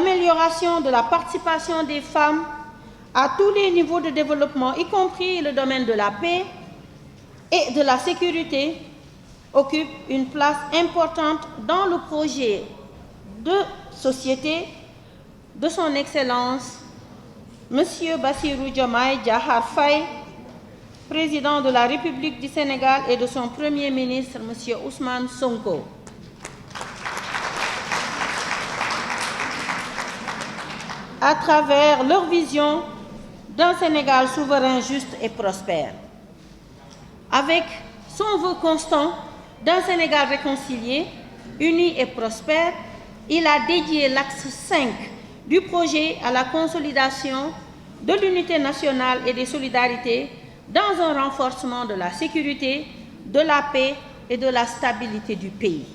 l'amélioration de la participation des femmes à tous les niveaux de développement, y compris le domaine de la paix et de la sécurité, occupe une place importante dans le projet de société de son Excellence, M. Bassirou Diomaye Diakhar Faye, président de la République du Sénégal, et de son Premier ministre, M. Ousmane Sonko. À travers leur vision d'un Sénégal souverain, juste et prospère. Avec son vœu constant d'un Sénégal réconcilié, uni et prospère, il a dédié l'axe 5 du projet à la consolidation de l'unité nationale et des solidarités dans un renforcement de la sécurité, de la paix et de la stabilité du pays.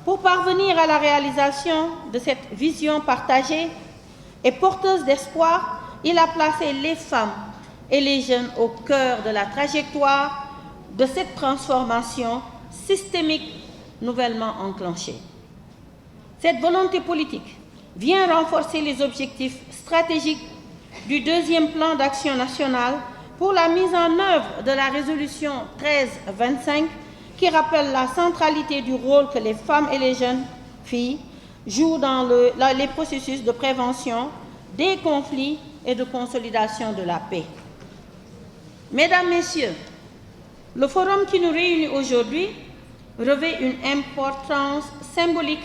Pour parvenir à la réalisation de cette vision partagée et porteuse d'espoir, il a placé les femmes et les jeunes au cœur de la trajectoire de cette transformation systémique nouvellement enclenchée. Cette volonté politique vient renforcer les objectifs stratégiques du deuxième plan d'action national pour la mise en œuvre de la résolution 1325 qui rappelle la centralité du rôle que les femmes et les jeunes filles jouent dans les processus de prévention des conflits et de consolidation de la paix. Mesdames, Messieurs, le forum qui nous réunit aujourd'hui revêt une importance symbolique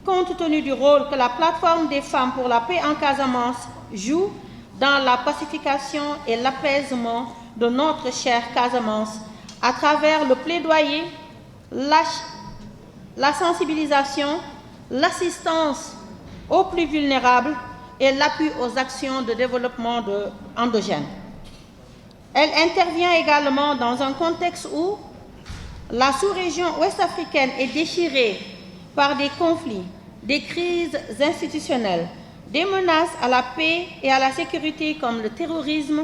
compte tenu du rôle que la plateforme des femmes pour la paix en Casamance joue dans la pacification et l'apaisement de notre chère Casamance à travers le plaidoyer, la sensibilisation, l'assistance aux plus vulnérables et l'appui aux actions de développement endogène. Elle intervient également dans un contexte où la sous-région ouest-africaine est déchirée par des conflits, des crises institutionnelles, des menaces à la paix et à la sécurité comme le terrorisme,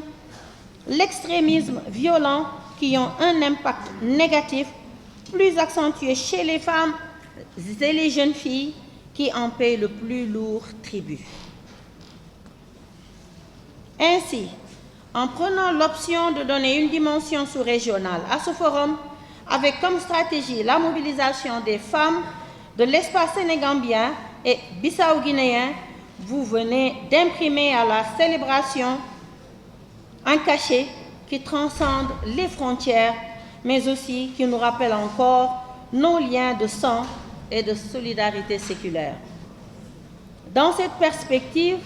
l'extrémisme violent qui ont un impact négatif plus accentué chez les femmes et les jeunes filles qui en paient le plus lourd tribut. Ainsi, en prenant l'option de donner une dimension sous-régionale à ce forum, avec comme stratégie la mobilisation des femmes de l'espace sénégambien et bissau-guinéen, vous venez d'imprimer à la célébration un cachet qui transcende les frontières, mais aussi qui nous rappelle encore nos liens de sang et de solidarité séculaire. Dans cette perspective,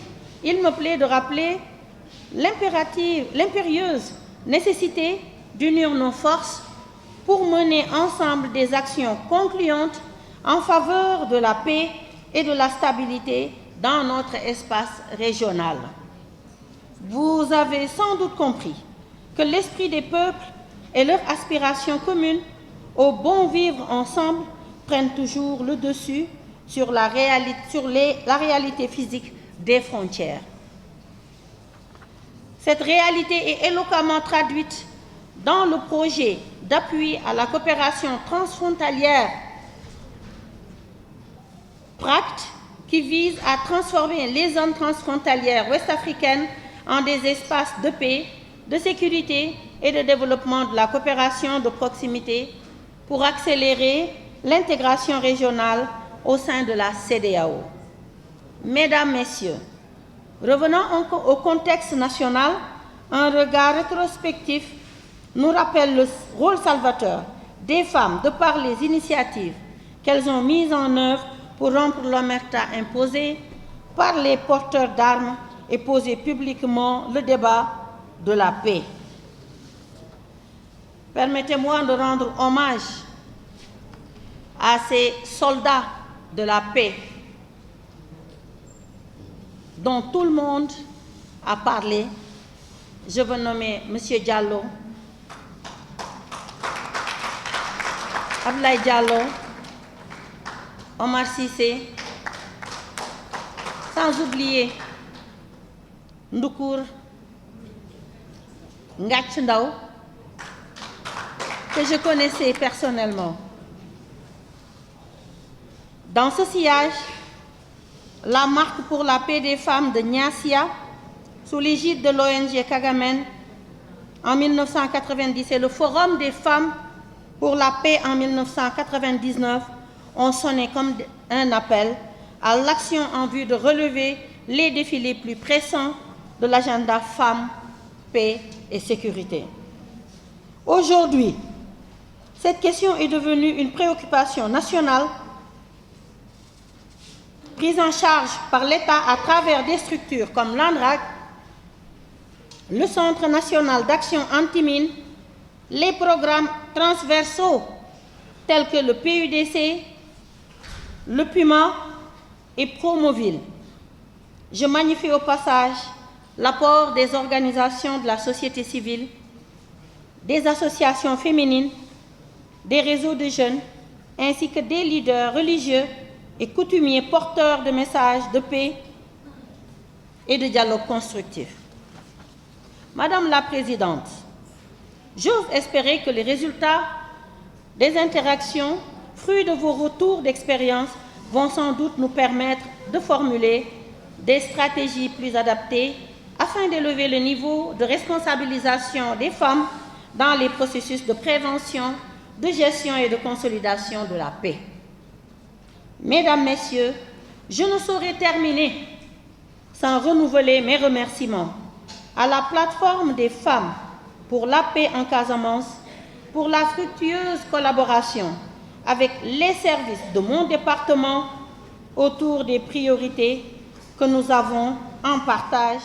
il me plaît de rappeler l'impérieuse nécessité d'unir nos forces pour mener ensemble des actions concluantes en faveur de la paix et de la stabilité dans notre espace régional. Vous avez sans doute compris que l'esprit des peuples et leur aspiration commune au bon vivre ensemble prennent toujours le dessus sur la réalité physique des frontières. Cette réalité est éloquemment traduite dans le projet d'appui à la coopération transfrontalière PRACT, qui vise à transformer les zones transfrontalières ouest-africaines en des espaces de paix, de sécurité et de développement de la coopération de proximité pour accélérer l'intégration régionale au sein de la CEDEAO. Mesdames, Messieurs, revenant au contexte national, un regard rétrospectif nous rappelle le rôle salvateur des femmes de par les initiatives qu'elles ont mises en œuvre pour rompre l'omerta imposée par les porteurs d'armes et poser publiquement le débat de la paix. Permettez-moi de rendre hommage à ces soldats de la paix dont tout le monde a parlé. Je veux nommer M. Diallo, Abdoulaye Diallo, Omar Cissé, sans oublier Ndoukour Ngatch Ndaw, que je connaissais personnellement. Dans ce sillage, la marque pour la paix des femmes de Niassia, sous l'égide de l'ONG Kagamen en 1990 et le Forum des femmes pour la paix en 1999 ont sonné comme un appel à l'action en vue de relever les défis les plus pressants de l'agenda femmes, paix et sécurité. Aujourd'hui, cette question est devenue une préoccupation nationale prise en charge par l'État à travers des structures comme l'ANRAC, le Centre national d'action anti-mine, les programmes transversaux tels que le PUDC, le PUMA et Promoville. Je magnifie au passage l'apport des organisations de la société civile, des associations féminines, des réseaux de jeunes, ainsi que des leaders religieux et coutumiers porteurs de messages de paix et de dialogue constructif. Madame la Présidente, j'ose espérer que les résultats des interactions, fruits de vos retours d'expérience, vont sans doute nous permettre de formuler des stratégies plus adaptées afin d'élever le niveau de responsabilisation des femmes dans les processus de prévention, de gestion et de consolidation de la paix. Mesdames, Messieurs, je ne saurais terminer sans renouveler mes remerciements à la plateforme des femmes pour la paix en Casamance pour la fructueuse collaboration avec les services de mon département autour des priorités que nous avons en partage.